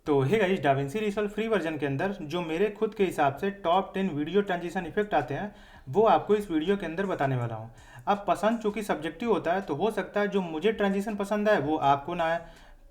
तो hey guys, Da Vinci Resolve free version के अंदर जो मेरे खुद के हिसाब से टॉप 10 वीडियो ट्रांजिशन इफेक्ट आते हैं वो आपको इस वीडियो के अंदर बताने वाला हूँ। अब पसंद चूंकि सब्जेक्टिव होता है तो हो सकता है जो मुझे ट्रांजिशन पसंद आए वो आपको ना आए।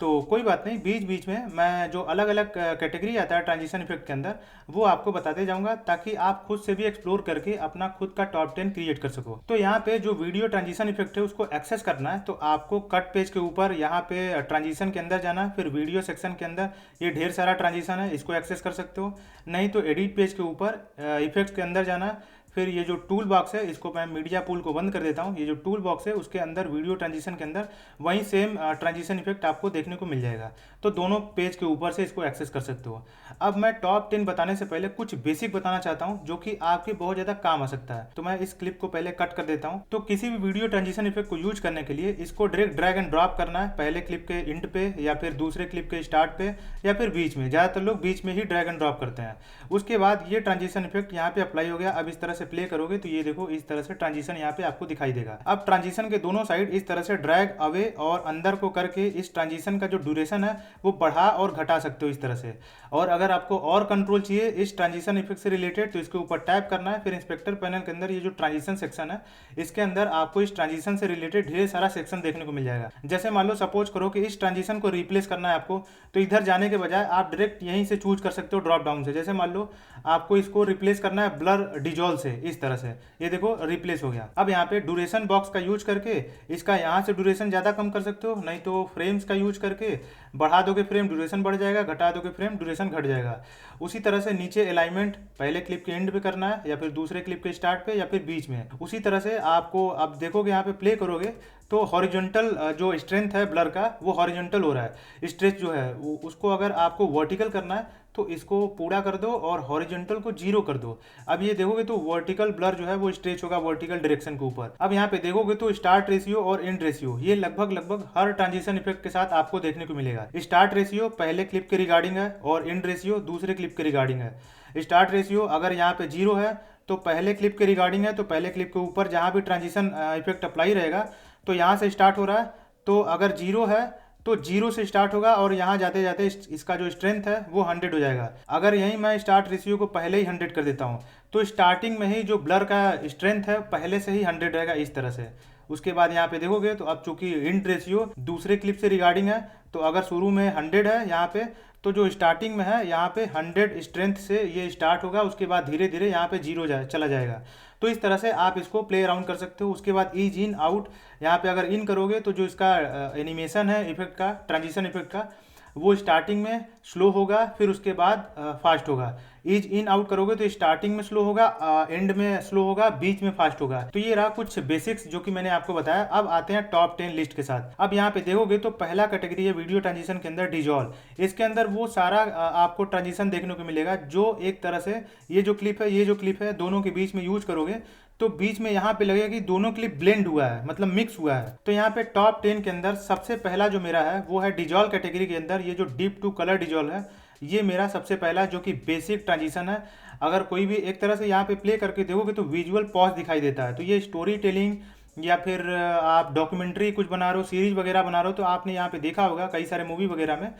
तो कोई बात नहीं, बीच बीच में मैं जो अलग अलग कैटेगरी आता है ट्रांजिशन इफेक्ट के अंदर वो आपको बताते जाऊंगा ताकि आप खुद से भी एक्सप्लोर करके अपना खुद का टॉप 10 क्रिएट कर सको। तो यहाँ पे जो वीडियो ट्रांजिशन इफेक्ट है उसको एक्सेस करना है तो आपको कट पेज के ऊपर यहाँ पे ट्रांजिशन के अंदर जाना है, फिर वीडियो सेक्शन के अंदर ये ढेर सारा ट्रांजिशन है, इसको एक्सेस कर सकते हो। नहीं तो एडिट पेज के ऊपर इफेक्ट्स के अंदर जाना है, फिर ये जो टूल बॉक्स है इसको मैं मीडिया पूल को बंद कर देता हूँ। ये जो टूल बॉक्स है उसके अंदर वीडियो ट्रांजिशन के अंदर वही सेम ट्रांजिशन इफेक्ट आपको देखने को मिल जाएगा। तो दोनों पेज के ऊपर से इसको एक्सेस कर सकते हो। अब मैं टॉप 10 बताने से पहले कुछ बेसिक बताना चाहता हूँ जो कि आपके बहुत ज़्यादा काम आ सकता है। तो मैं इस क्लिप को पहले कट कर देता हूँ। तो किसी भी वीडियो ट्रांजिशन इफेक्ट को यूज करने के लिए इसको डायरेक्ट ड्रैग एंड ड्रॉप करना है, पहले क्लिप के इंड पे या फिर दूसरे क्लिप के स्टार्ट पे या फिर बीच में। ज़्यादातर लोग बीच में ही ड्रैग एंड ड्रॉप करते हैं। उसके बाद ये ट्रांजिशन इफेक्ट यहाँ पे अप्लाई हो गया। अब इस तरह से प्ले करोगे तो ये देखो इस तरह से ट्रांजिशन यहाँ पे आपको दिखाई देगा। अब ट्रांजिशन के दोनों साइड इस तरह से ड्रैग अवे और अंदर को करके इस ट्रांजिशन का जो ड्यूरेशन है वो बढ़ा और घटा सकते हो इस तरह से। और अगर आपको और कंट्रोल चाहिए इस ट्रांजिशन इफेक्ट से रिलेटेड तो इसके ऊपर टैप करना है, फिर इंस्पेक्टर पैनल के अंदर ये जो ट्रांजिशन सेक्शन है इसके अंदर आपको इस ट्रांजिशन से रिलेटेड ढेर सारा सेक्शन देखने को मिल जाएगा। जैसे मान लो सपोज करो कि इस ट्रांजिशन को रिप्लेस करना है आपको, तो इधर जाने के बजाय आप डायरेक्ट यहीं से चूज कर सकते हो ड्रॉप डाउन से। जैसे मान लो आपको इसको रिप्लेस करना है ब्लर डिजॉल्व से, इस तरह से ये देखो रिप्लेस हो गया। अब यहाँ पे ड्यूरेशन बॉक्स का यूज करके इसका यहाँ से ड्यूरेशन ज़्यादा कम कर सकते हो, नहीं तो फ्रेम्स का यूज करके बढ़ा दोगे फ्रेम ड्यूरेशन बढ़ जाएगा, घटा दोगे फ्रेम ड्यूरेशन घट जाएगा। उसी तरह से नीचे अलाइनमेंट पहले क्लिप के एंड पे करना है या फिर दूसरे क्लिप के स्टार्ट पे या फिर बीच में। उसी तरह से आपको अब देखोगे यहाँ पे प्ले करोगे तो हॉरिजॉन्टल जो स्ट्रेंथ है ब्लर का वो हॉरिजॉन्टल हो रहा है। स्ट्रेच जो है उसको अगर आपको वर्टिकल करना है तो इसको पूरा कर दो और हॉरिजॉन्टल को 0 कर दो। अब ये देखोगे तो वर्टिकल ब्लर जो है वो स्ट्रेच होगा वर्टिकल डायरेक्शन के ऊपर। अब यहाँ पे देखोगे तो स्टार्ट रेशियो और एंड रेशियो ये लगभग हर ट्रांजिशन इफेक्ट के साथ आपको देखने को मिलेगा। स्टार्ट रेशियो पहले क्लिप के रिगार्डिंग है और एंड रेशियो दूसरे क्लिप के रिगार्डिंग है। स्टार्ट रेशियो अगर यहाँ पे 0 है तो पहले क्लिप के रिगार्डिंग है, तो पहले क्लिप के ऊपर जहाँ भी ट्रांजिशन इफेक्ट अप्लाई रहेगा तो यहाँ से स्टार्ट हो रहा है। तो अगर 0 है तो 0 से स्टार्ट होगा और यहाँ जाते जाते इसका जो स्ट्रेंथ है वो 100 हो जाएगा। अगर यहीं मैं स्टार्ट रेशियो को पहले ही 100 कर देता हूँ तो स्टार्टिंग में ही जो ब्लर का स्ट्रेंथ है पहले से ही 100 रहेगा इस तरह से। उसके बाद यहाँ पे देखोगे तो अब चूंकि इंड रेशियो दूसरे क्लिप से रिगार्डिंग है तो अगर शुरू में 100 है यहाँ पे तो जो स्टार्टिंग में है यहाँ पे 100 स्ट्रेंथ से ये स्टार्ट होगा, उसके बाद धीरे धीरे यहाँ पे 0 चला जाएगा। तो इस तरह से आप इसको प्ले अराउंड कर सकते हो। उसके बाद ईज इन आउट, यहाँ पे अगर इन करोगे तो जो इसका एनिमेशन है इफेक्ट का ट्रांजिशन इफेक्ट का वो स्टार्टिंग में स्लो होगा फिर उसके बाद फास्ट होगा। ईज इन आउट करोगे तो स्टार्टिंग में स्लो होगा, एंड में स्लो होगा, बीच में फास्ट होगा। तो ये रहा कुछ बेसिक्स जो कि मैंने आपको बताया। अब आते हैं टॉप 10 लिस्ट के साथ। अब यहाँ पे देखोगे तो पहला कैटेगरी है वीडियो ट्रांजिशन के अंदर डिजॉल्व। इसके अंदर वो सारा आपको ट्रांजिशन देखने को मिलेगा जो एक तरह से ये जो क्लिप है दोनों के बीच में यूज करोगे तो बीच में यहाँ पे लगेगा कि दोनों क्लिप ब्लेंड हुआ है, मतलब मिक्स हुआ है। तो यहाँ पे टॉप 10 के अंदर सबसे पहला जो मेरा है वो है डिजॉल्व कैटेगरी के अंदर ये जो डीप टू कलर डिजॉल्व है, ये मेरा सबसे पहला जो कि बेसिक ट्रांजिशन है। अगर कोई भी एक तरह से यहाँ पे प्ले करके देखोगे तो विजुअल पॉज दिखाई देता है। तो ये स्टोरी टेलिंग या फिर आप डॉक्यूमेंट्री कुछ बना रहे हो, सीरीज वगैरह बना रहे हो तो आपने यहाँ पे देखा होगा कई सारे मूवी वगैरह में,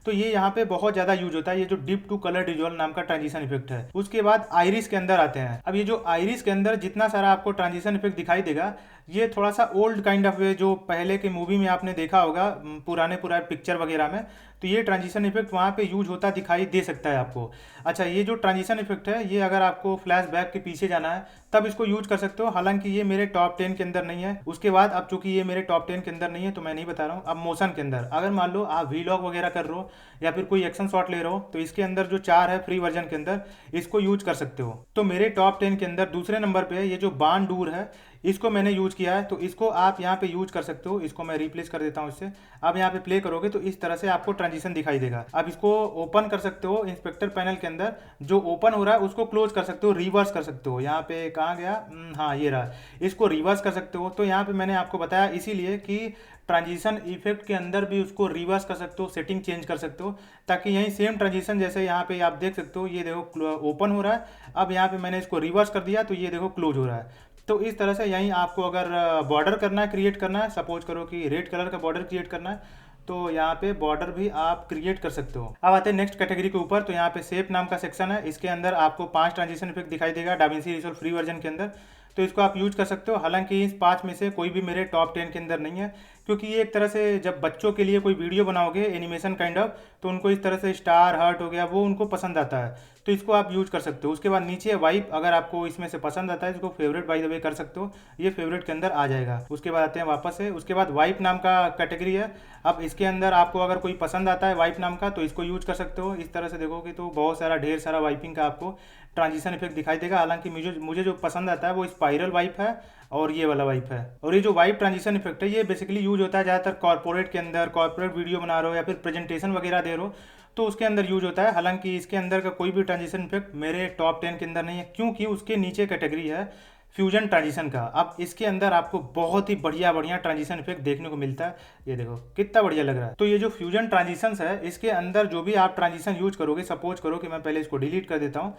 तो ये यहाँ पे बहुत ज़्यादा यूज होता है ये जो डिप टू कलर डिजॉल्व नाम का ट्रांजिशन इफेक्ट है। उसके बाद आइरिस के अंदर आते हैं। अब ये जो आइरिस के अंदर जितना सारा आपको ट्रांजिशन इफेक्ट दिखाई देगा ये थोड़ा सा ओल्ड काइंड ऑफ वे जो पहले के मूवी में आपने देखा होगा पुराने पिक्चर वगैरह में, तो ये ट्रांजिशन इफेक्ट वहाँ पे यूज होता दिखाई दे सकता है आपको। अच्छा, ये जो ट्रांजिशन इफेक्ट है ये अगर आपको फ्लैश बैक के पीछे जाना है तब इसको यूज कर सकते हो, हालांकि ये मेरे टॉप 10 के अंदर नहीं है। उसके बाद अब चूंकि ये मेरे टॉप 10 के अंदर नहीं है तो मैं नहीं बता रहा हूँ। अब मोशन के अंदर अगर मान लो आप वीलॉग वगैरह कर रहे हो या फिर कोई एक्शन शॉट ले रहे हो तो इसके अंदर जो 4 है फ्री वर्जन के अंदर इसको यूज कर सकते हो। तो मेरे टॉप 10 के अंदर दूसरे नंबर पे है ये जो बान डूर है, इसको मैंने यूज किया है तो इसको आप यहाँ पे यूज कर सकते हो। इसको मैं रिप्लेस कर देता हूँ इससे। अब यहाँ पे प्ले करोगे तो इस तरह से आपको ट्रांजिशन दिखाई देगा। अब इसको ओपन कर सकते हो इंस्पेक्टर पैनल के अंदर, जो ओपन हो रहा है उसको क्लोज कर सकते हो, रिवर्स कर सकते हो। यहाँ पे कहाँ गया, हाँ ये रहा, इसको रिवर्स कर सकते हो। तो यहाँ पे मैंने आपको बताया इसीलिए कि ट्रांजिशन इफेक्ट के अंदर भी उसको रिवर्स कर सकते हो, सेटिंग चेंज कर सकते हो, ताकि यही सेम ट्रांजिशन जैसे यहाँ पे आप देख सकते हो ये देखो ओपन हो रहा है। अब यहाँ पे मैंने इसको रिवर्स कर दिया तो ये देखो क्लोज हो रहा है। तो इस तरह से यहीं आपको अगर बॉर्डर करना है, क्रिएट करना है, सपोज करो कि रेड कलर का बॉर्डर क्रिएट करना है तो यहाँ पे बॉर्डर भी आप क्रिएट कर सकते हो। अब आते हैं नेक्स्ट कैटेगरी के ऊपर। तो यहाँ पे शेप नाम का सेक्शन है, इसके अंदर आपको 5 ट्रांजिशन इफेक्ट दिखाई देगा डाविंसी रिजॉल्व फ्री वर्जन के अंदर। तो इसको आप यूज कर सकते हो। हालांकि इस 5 में से कोई भी मेरे टॉप 10 के अंदर नहीं है, क्योंकि ये एक तरह से जब बच्चों के लिए कोई वीडियो बनाओगे एनिमेशन काइंड ऑफ, तो उनको इस तरह से स्टार हार्ट हो गया वो उनको पसंद आता है, तो इसको आप यूज कर सकते हो। उसके बाद नीचे वाइप, अगर आपको इसमें से पसंद आता है इसको फेवरेट बाय द वे कर सकते हो, ये फेवरेट के अंदर आ जाएगा। उसके बाद आते हैं वापस से, उसके बाद वाइप नाम का कैटेगरी है। अब इसके अंदर आपको अगर कोई पसंद आता है वाइप नाम का तो इसको यूज कर सकते हो। इस तरह से देखोगे तो बहुत सारा ढेर सारा वाइपिंग का आपको ट्रांजिशन इफेक्ट दिखाई देगा। हालांकि मुझे जो पसंद आता है वो स्पाइरल वाइप है और ये वाला वाइप है। और ये जो वाइप ट्रांजिशन इफेक्ट है ये बेसिकली यूज होता है ज़्यादातर कॉर्पोरेट के अंदर, कॉर्पोरेट वीडियो बना रहे हो या फिर प्रेजेंटेशन वगैरह दे रहे हो तो उसके अंदर यूज होता है। हालांकि इसके अंदर का कोई भी ट्रांजिशन इफेक्ट मेरे टॉप 10 के अंदर नहीं है, क्योंकि उसके नीचे कैटेगरी है फ्यूजन ट्रांजिशन का। अब इसके अंदर आपको बहुत ही बढ़िया बढ़िया ट्रांजिशन इफेक्ट देखने को मिलता है। ये देखो कितना बढ़िया लग रहा है। तो ये जो फ्यूजन ट्रांजिशंस है इसके अंदर जो भी आप ट्रांजिशन यूज करोगे, सपोज करो कि मैं पहले इसको डिलीट कर देता हूँ।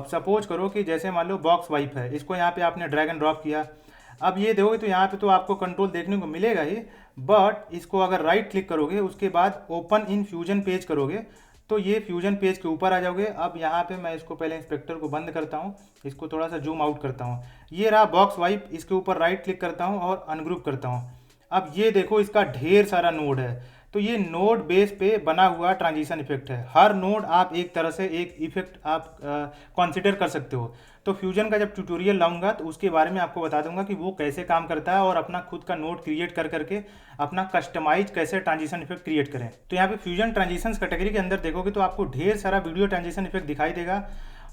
सपोज करो कि जैसे मान लो बॉक्स वाइप है, इसको यहाँ पे आपने ड्रैग एंड ड्रॉप किया। अब ये देखोगे तो यहाँ पे तो आपको कंट्रोल देखने को मिलेगा ही, बट इसको अगर राइट क्लिक करोगे उसके बाद ओपन इन फ्यूजन पेज करोगे तो ये फ्यूजन पेज के ऊपर आ जाओगे। अब यहाँ पे मैं इसको पहले इंस्पेक्टर को बंद करता हूँ, इसको थोड़ा सा जूम आउट करता हूँ। ये रहा बॉक्स वाइप, इसके ऊपर राइट क्लिक करता हूँ और अनग्रुप करता हूँ। अब ये देखो इसका ढेर सारा नोड है। तो ये नोड बेस पे बना हुआ ट्रांजिशन इफेक्ट है। हर नोड आप एक तरह से एक इफेक्ट आप कंसिडर कर सकते हो। तो फ्यूजन का जब ट्यूटोरियल लाऊंगा तो उसके बारे में आपको बता दूंगा कि वो कैसे काम करता है और अपना खुद का नोड क्रिएट कर करके अपना कस्टमाइज कैसे ट्रांजिशन इफेक्ट क्रिएट करें। तो यहाँ पे फ्यूजन ट्रांजिशन कैटेगरी के अंदर देखोगे तो आपको ढेर सारा वीडियो ट्रांजिशन इफेक्ट दिखाई देगा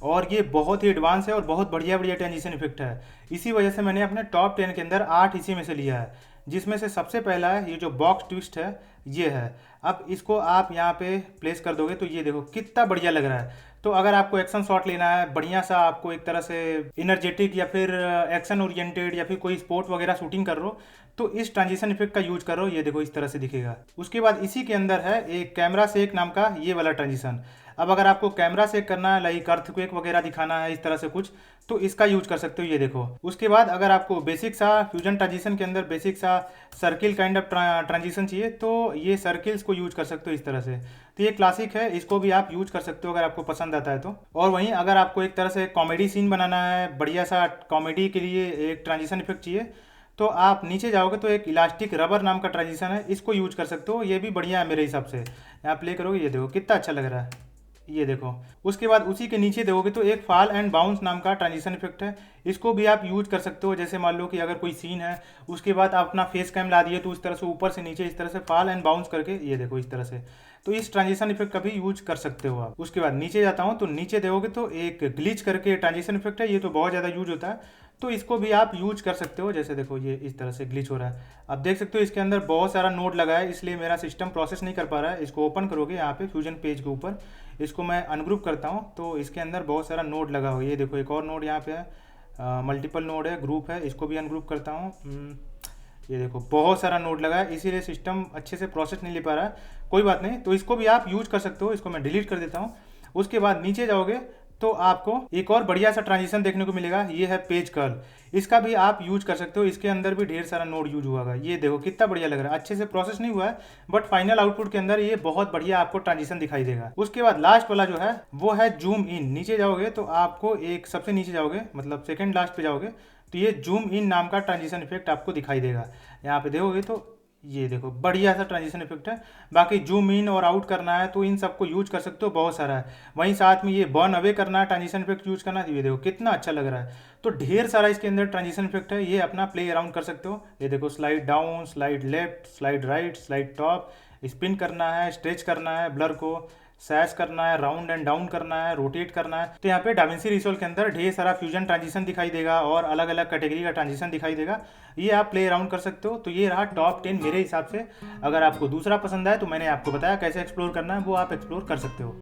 और ये बहुत ही एडवांस है और बहुत बढ़िया बढ़िया ट्रांजिशन इफेक्ट है। इसी वजह से मैंने अपने टॉप 10 के अंदर 8 इसी में से लिया है, जिसमें से सबसे पहला है ये जो बॉक्स ट्विस्ट है ये है। अब इसको आप यहाँ पे प्लेस कर दोगे तो ये देखो कितना बढ़िया लग रहा है। तो अगर आपको एक्शन शॉट लेना है बढ़िया सा, आपको एक तरह से इनर्जेटिक या फिर एक्शन ओरिएंटेड या फिर कोई स्पोर्ट वगैरह शूटिंग कर रहे हो तो इस ट्रांजिशन इफेक्ट का यूज करो। ये देखो इस तरह से दिखेगा। उसके बाद इसी के अंदर है एक कैमरा शेक नाम का ये वाला ट्रांजिशन। अब अगर आपको कैमरा शेक करना है, लाइक अर्थक्वेक वगैरह दिखाना है इस तरह से कुछ, तो इसका यूज कर सकते हो। ये देखो। उसके बाद अगर आपको बेसिक सा फ्यूजन ट्रांजिशन के अंदर बेसिक सा सर्किल काइंड ऑफ ट्रांजिशन चाहिए तो ये सर्किल्स को यूज कर सकते हो इस तरह से। तो ये क्लासिक है, इसको भी आप यूज कर सकते हो अगर आपको पसंद आता है तो। और वहीं अगर आपको एक तरह से कॉमेडी सीन बनाना है, बढ़िया सा कॉमेडी के लिए एक ट्रांजिशन इफेक्ट चाहिए, तो आप नीचे जाओगे तो एक इलास्टिक रबर नाम का ट्रांजिशन है, इसको यूज कर सकते हो। ये भी बढ़िया है मेरे हिसाब से। यहाँ प्ले करोगे ये देखो कितना अच्छा लग रहा है। ये देखो। उसके बाद उसी के नीचे देखोगे तो एक फॉल एंड बाउंस नाम का ट्रांजिशन इफेक्ट है, इसको भी आप यूज कर सकते हो। जैसे मान लो कि अगर कोई सीन है उसके बाद आप अपना फेस कैम ला दिए तो उस तरह से ऊपर से नीचे इस तरह से फॉल एंड बाउंस करके ये देखो इस तरह से, तो इस ट्रांजिशन इफेक्ट का भी यूज कर सकते हो आप। उसके बाद नीचे जाता हूँ तो नीचे देखोगे तो एक ग्लिच करके ट्रांजिशन इफेक्ट है, ये तो बहुत ज़्यादा यूज होता है, तो इसको भी आप यूज कर सकते हो। जैसे देखो ये इस तरह से ग्लिच हो रहा है, आप देख सकते हो इसके अंदर बहुत सारा नोड लगा है इसलिए मेरा सिस्टम प्रोसेस नहीं कर पा रहा है। इसको ओपन करोगे यहाँ पे फ्यूजन पेज के ऊपर, इसको मैं अनग्रुप करता हूँ तो इसके अंदर बहुत सारा नोड लगा हुआ है। ये देखो एक और नोड यहाँ पे है, मल्टीपल नोड है, ग्रुप है, इसको भी अनग्रुप करता हूँ। ये देखो बहुत सारा नोड लगा है इसीलिए सिस्टम अच्छे से प्रोसेस नहीं ले पा रहा है, कोई बात नहीं। तो इसको भी आप यूज कर सकते हो, इसको मैं डिलीट कर देता हूँ। उसके बाद नीचे जाओगे तो आपको एक और बढ़िया सा ट्रांजिशन देखने को मिलेगा, ये है पेज कर्ल, इसका भी आप यूज कर सकते हो। इसके अंदर भी ढेर सारा नोड यूज हुआ है। ये देखो कितना बढ़िया लग रहा है, अच्छे से प्रोसेस नहीं हुआ है बट फाइनल आउटपुट के अंदर ये बहुत बढ़िया आपको ट्रांजिशन दिखाई देगा। उसके बाद लास्ट वाला जो है वो है जूम इन। नीचे जाओगे तो आपको एक सबसे नीचे जाओगे मतलब सेकेंड लास्ट पे जाओगे तो ये जूम इन नाम का ट्रांजिशन इफेक्ट आपको दिखाई देगा। यहाँ पे देखोगे तो ये देखो बढ़िया सा ट्रांजिशन इफेक्ट है। बाकी जूम इन और आउट करना है तो इन सबको यूज कर सकते हो, बहुत सारा है। वहीं साथ में ये बर्न अवे करना है, ट्रांजिशन इफेक्ट यूज करना है, ये देखो कितना अच्छा लग रहा है। तो ढेर सारा इसके अंदर ट्रांजिशन इफेक्ट है, ये अपना प्ले अराउंड कर सकते हो। ये देखो slide down, slide left, slide right, slide top, spin करना है, स्ट्रेच करना है, ब्लर को सैश करना है, राउंड एंड डाउन करना है, रोटेट करना है। तो यहाँ पे डाविंसी रिसोल्व के अंदर ढेर सारा फ्यूजन ट्रांजिशन दिखाई देगा और अलग अलग कैटेगरी का ट्रांजिशन दिखाई देगा, ये आप प्ले अराउंड कर सकते हो। तो ये रहा टॉप 10 मेरे हिसाब से। अगर आपको दूसरा पसंद आए तो मैंने आपको बताया कैसे एक्सप्लोर करना है, वो आप एक्सप्लोर कर सकते हो।